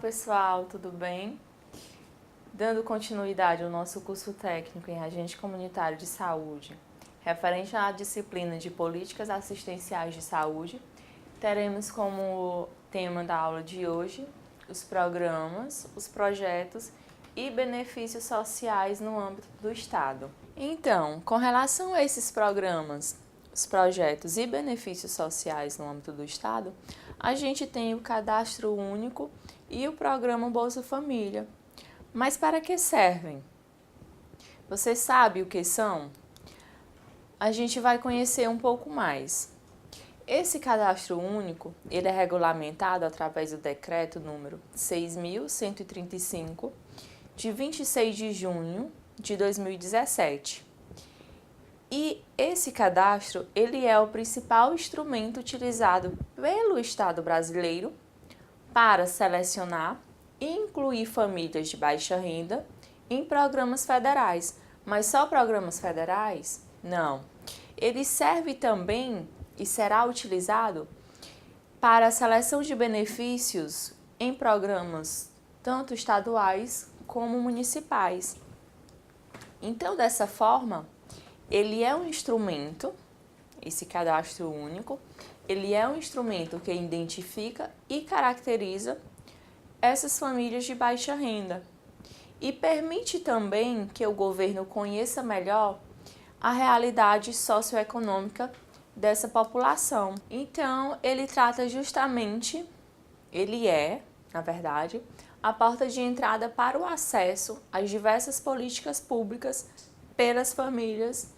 pessoal, tudo bem? Dando continuidade ao nosso curso técnico em Agente Comunitário de Saúde, referente à disciplina de Políticas Assistenciais de Saúde, teremos como tema da aula de hoje os programas, os projetos e benefícios sociais no âmbito do Estado. Então, com relação a esses programas, os projetos e benefícios sociais no âmbito do Estado, a gente tem o Cadastro Único e o Programa Bolsa Família. Mas para que servem? Você sabe o que são? A gente vai conhecer um pouco mais. Esse Cadastro Único, ele é regulamentado através do Decreto número 6.135, de 26 de junho de 2017. E esse cadastro, ele é o principal instrumento utilizado pelo Estado brasileiro para selecionar e incluir famílias de baixa renda em programas federais. Mas só programas federais? Não. Ele serve também e será utilizado para a seleção de benefícios em programas tanto estaduais como municipais. Então, dessa forma, ele é um instrumento, esse cadastro único, ele é um instrumento que identifica e caracteriza essas famílias de baixa renda e permite também que o governo conheça melhor a realidade socioeconômica dessa população. Então, ele trata justamente, ele é, na verdade, a porta de entrada para o acesso às diversas políticas públicas pelas famílias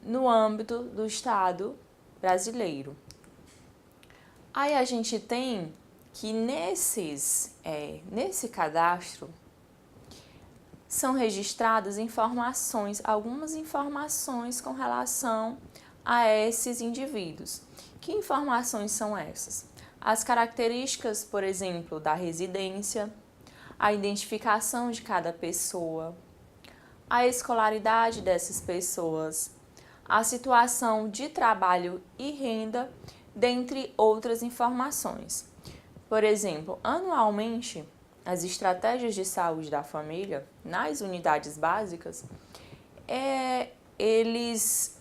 no âmbito do Estado brasileiro. Aí a gente tem que nesse cadastro são registradas informações, algumas informações com relação a esses indivíduos. Que informações são essas? As características, por exemplo, da residência, a identificação de cada pessoa, a escolaridade dessas pessoas, a situação de trabalho e renda, dentre outras informações. Por exemplo, anualmente, as estratégias de saúde da família, nas unidades básicas, eles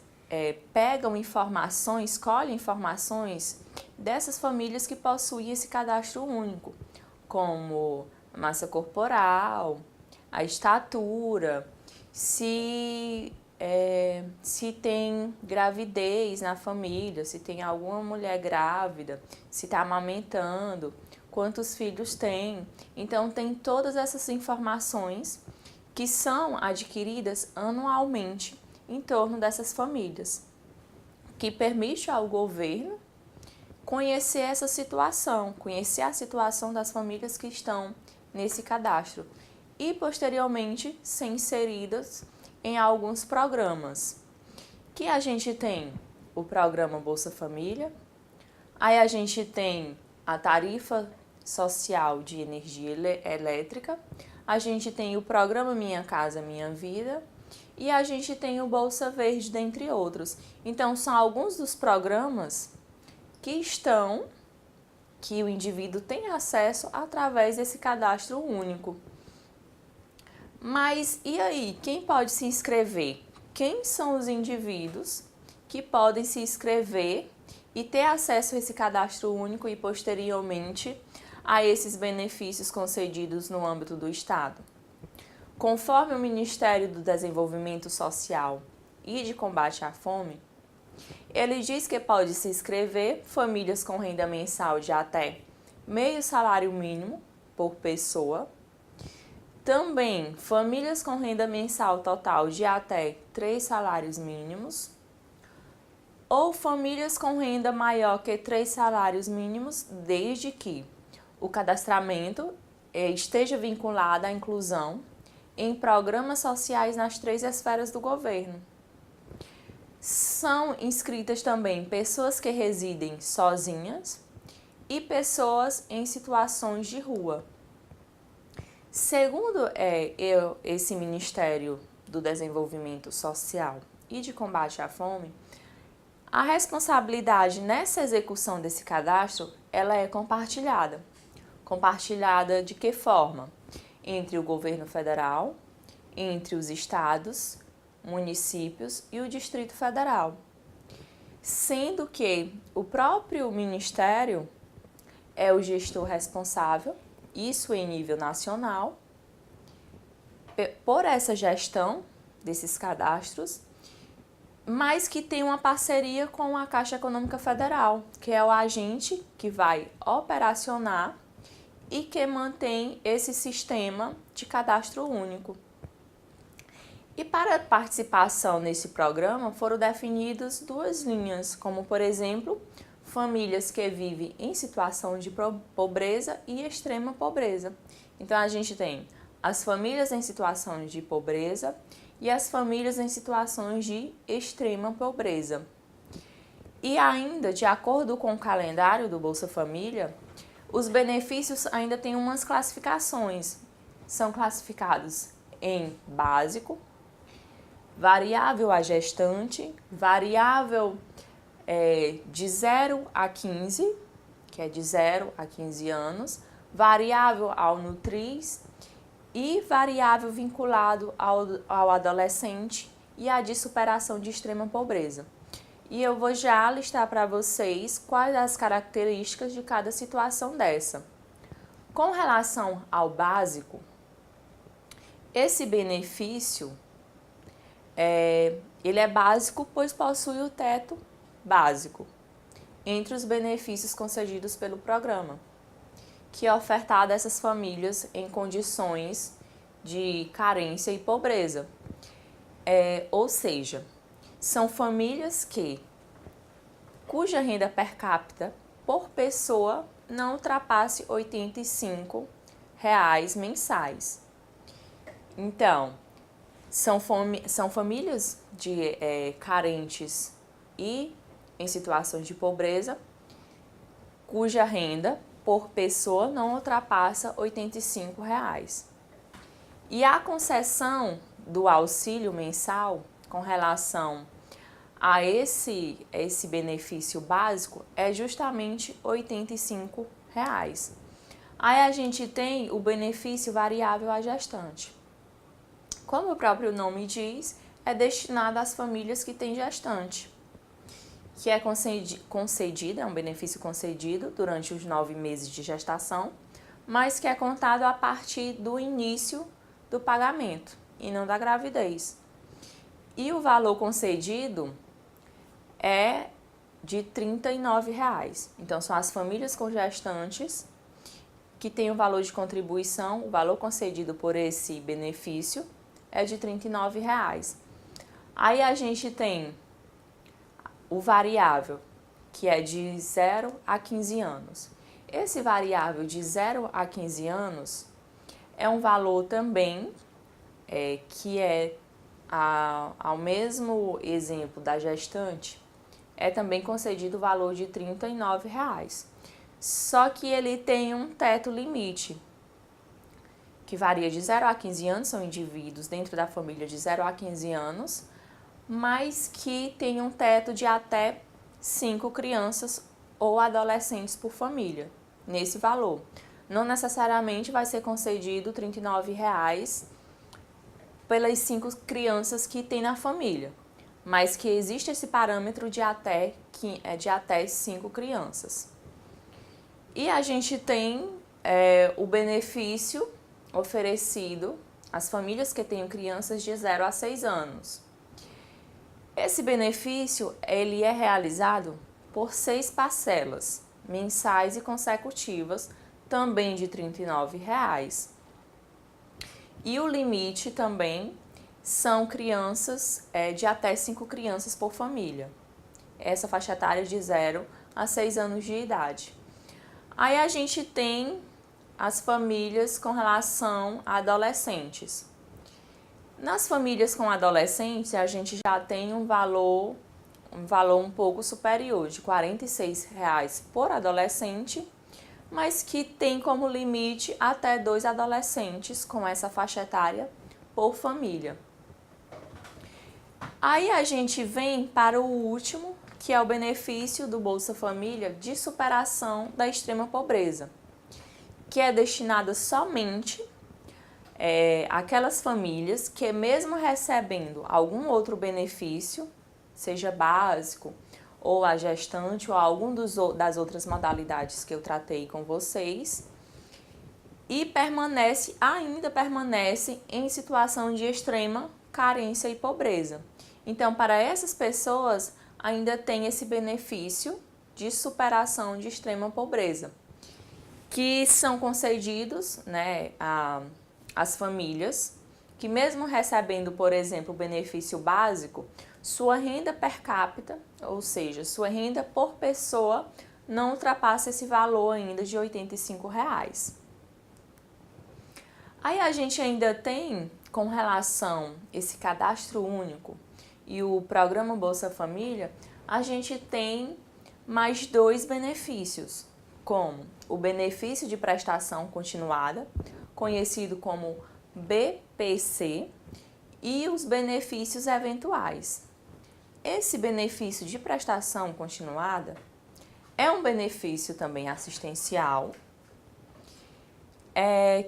pegam informações, colhem informações dessas famílias que possuem esse cadastro único, como a massa corporal, a estatura, se tem gravidez na família, se tem alguma mulher grávida, se está amamentando, quantos filhos tem. Então, tem todas essas informações que são adquiridas anualmente em torno dessas famílias, que permite ao governo conhecer essa situação, conhecer a situação das famílias que estão nesse cadastro e, posteriormente, ser inseridas em alguns programas, que a gente tem o programa Bolsa Família, aí a gente tem a tarifa social de energia elétrica, a gente tem o programa Minha Casa Minha Vida e a gente tem o Bolsa Verde, dentre outros. Então, são alguns dos programas que o indivíduo tem acesso através desse cadastro único. Mas e aí, quem pode se inscrever? Quem são os indivíduos que podem se inscrever e ter acesso a esse cadastro único e posteriormente a esses benefícios concedidos no âmbito do Estado? Conforme o Ministério do Desenvolvimento Social e de Combate à Fome, ele diz que pode se inscrever famílias com renda mensal de até meio salário mínimo por pessoa, também famílias com renda mensal total de até 3 salários mínimos ou famílias com renda maior que 3 salários mínimos, desde que o cadastramento esteja vinculado à inclusão em programas sociais nas 3 esferas do governo. São inscritas também pessoas que residem sozinhas e pessoas em situações de rua. Segundo esse Ministério do Desenvolvimento Social e de Combate à Fome, a responsabilidade nessa execução desse cadastro ela é compartilhada compartilhada de que forma? Entre o governo federal, entre os estados, municípios e o Distrito Federal. Sendo que o próprio Ministério é o gestor responsável, isso em nível nacional, por essa gestão desses cadastros, mas que tem uma parceria com a Caixa Econômica Federal, que é o agente que vai operacionar e que mantém esse sistema de cadastro único. E para a participação nesse programa foram definidas duas linhas, como por exemplo, famílias que vivem em situação de pobreza e extrema pobreza. Então a gente tem as famílias em situação de pobreza e as famílias em situações de extrema pobreza. E ainda, de acordo com o calendário do Bolsa Família, os benefícios ainda têm umas classificações. São classificados em básico, variável a gestante, variável de 0 a 15, que é de 0 a 15 anos, variável ao Nutris e variável vinculado ao adolescente e a de superação de extrema pobreza. E eu vou já listar para vocês quais as características de cada situação dessa. Com relação ao básico, esse benefício ele é básico, pois possui o teto básico entre os benefícios concedidos pelo programa, que é ofertado a essas famílias em condições de carência e pobreza. Ou seja, são famílias cuja renda per capita por pessoa não ultrapasse R$ 85 mensais. Então, são famílias carentes e em situações de pobreza, cuja renda por pessoa não ultrapassa R$ 85. E a concessão do auxílio mensal com relação a esse benefício básico é justamente R$ 85. Aí a gente tem o benefício variável à gestante. Como o próprio nome diz, é destinado às famílias que têm gestante, que é concedido, é um benefício concedido durante os 9 meses de gestação, mas que é contado a partir do início do pagamento e não da gravidez. E o valor concedido é de R$ 39. Então, são as famílias com gestantes que têm o valor de contribuição, o valor concedido por esse benefício é de R$ 39. Aí a gente tem o variável, que é de 0 a 15 anos. Esse variável de 0 a 15 anos é um valor também que ao mesmo exemplo da gestante, é também concedido o valor de R$ 39. Só que ele tem um teto limite, que varia de 0 a 15 anos, são indivíduos dentro da família de 0 a 15 anos, mas que tem um teto de até 5 crianças ou adolescentes por família, nesse valor. Não necessariamente vai ser concedido R$ 39 pelas 5 crianças que tem na família, mas que existe esse parâmetro de até 5 crianças. E a gente tem o benefício oferecido às famílias que tenham crianças de 0 a 6 anos. Esse benefício ele é realizado por 6 parcelas mensais e consecutivas, também de R$ 39. E o limite também são crianças de até 5 crianças por família. Essa faixa etária de 0 a 6 anos de idade. Aí a gente tem as famílias com relação a adolescentes. Nas famílias com adolescentes, a gente já tem um valor um pouco superior, de R$ 46 por adolescente, mas que tem como limite até 2 adolescentes com essa faixa etária por família. Aí a gente vem para o último, que é o benefício do Bolsa Família de superação da extrema pobreza, que é destinada somente àquelas famílias que, mesmo recebendo algum outro benefício, seja básico, ou a gestante, ou algum das outras modalidades que eu tratei com vocês, e ainda permanece em situação de extrema carência e pobreza. Então, para essas pessoas, ainda tem esse benefício de superação de extrema pobreza, que são concedidos, né, às famílias que, mesmo recebendo, por exemplo, o benefício básico, sua renda per capita, ou seja, sua renda por pessoa, não ultrapassa esse valor ainda de R$ 85. Aí a gente ainda tem, com relação a esse cadastro único e o programa Bolsa Família, a gente tem mais 2 benefícios, como o benefício de prestação continuada, conhecido como BPC, e os benefícios eventuais. Esse benefício de prestação continuada é um benefício também assistencial,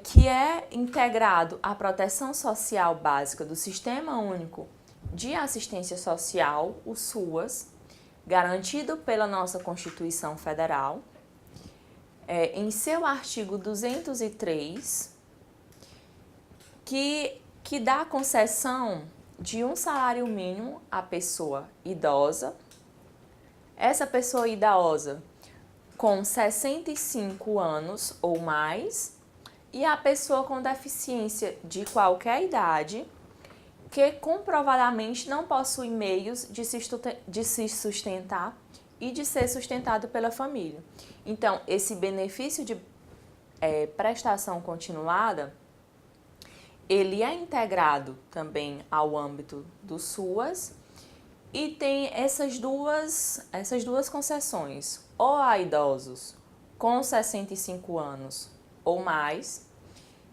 que é integrado à proteção social básica do Sistema Único de Assistência Social, o SUAS, garantido pela nossa Constituição Federal, em seu artigo 203, que dá a concessão de um salário mínimo à pessoa idosa. Essa pessoa idosa com 65 anos ou mais, e a pessoa com deficiência de qualquer idade que comprovadamente não possui meios de se sustentar e de ser sustentado pela família. Então, esse benefício de prestação continuada, ele é integrado também ao âmbito do SUAS e tem essas duas concessões, ou a idosos com 65 anos ou mais,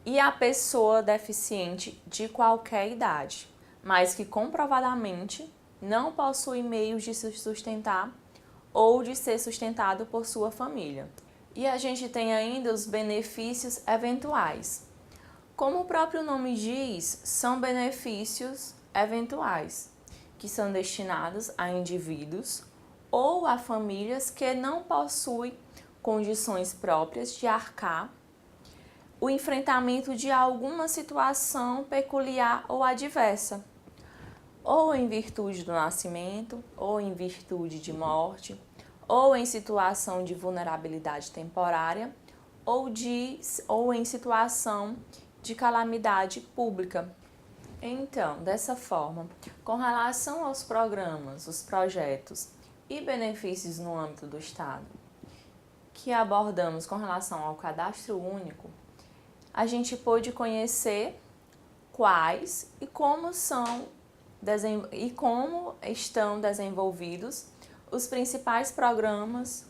e a pessoa deficiente de qualquer idade, mas que comprovadamente não possui meios de se sustentar ou de ser sustentado por sua família. E a gente tem ainda os benefícios eventuais. Como o próprio nome diz, são benefícios eventuais, que são destinados a indivíduos ou a famílias que não possuem condições próprias de arcar o enfrentamento de alguma situação peculiar ou adversa, ou em virtude do nascimento, ou em virtude de morte, ou em situação de vulnerabilidade temporária, ou em situação de calamidade pública. Então, dessa forma, com relação aos programas, os projetos e benefícios no âmbito do Estado, que abordamos com relação ao cadastro único, a gente pôde conhecer quais e como estão desenvolvidos os principais programas,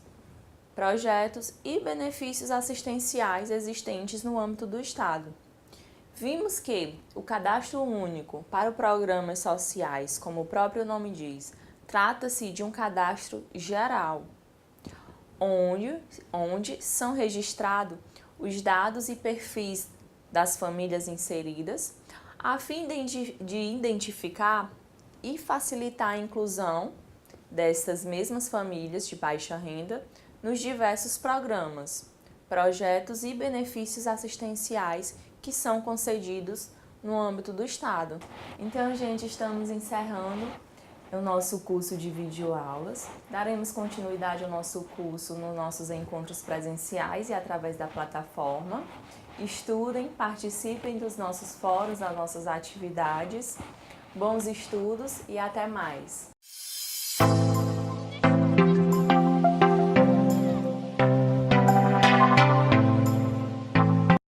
projetos e benefícios assistenciais existentes no âmbito do Estado. Vimos que o cadastro único para programas sociais, como o próprio nome diz, trata-se de um cadastro geral, onde são registrados os dados e perfis das famílias inseridas, a fim de identificar e facilitar a inclusão dessas mesmas famílias de baixa renda nos diversos programas, projetos e benefícios assistenciais que são concedidos no âmbito do Estado. Então, gente, estamos encerrando o nosso curso de videoaulas. Daremos continuidade ao nosso curso nos nossos encontros presenciais e através da plataforma. Estudem, participem dos nossos fóruns, das nossas atividades. Bons estudos e até mais!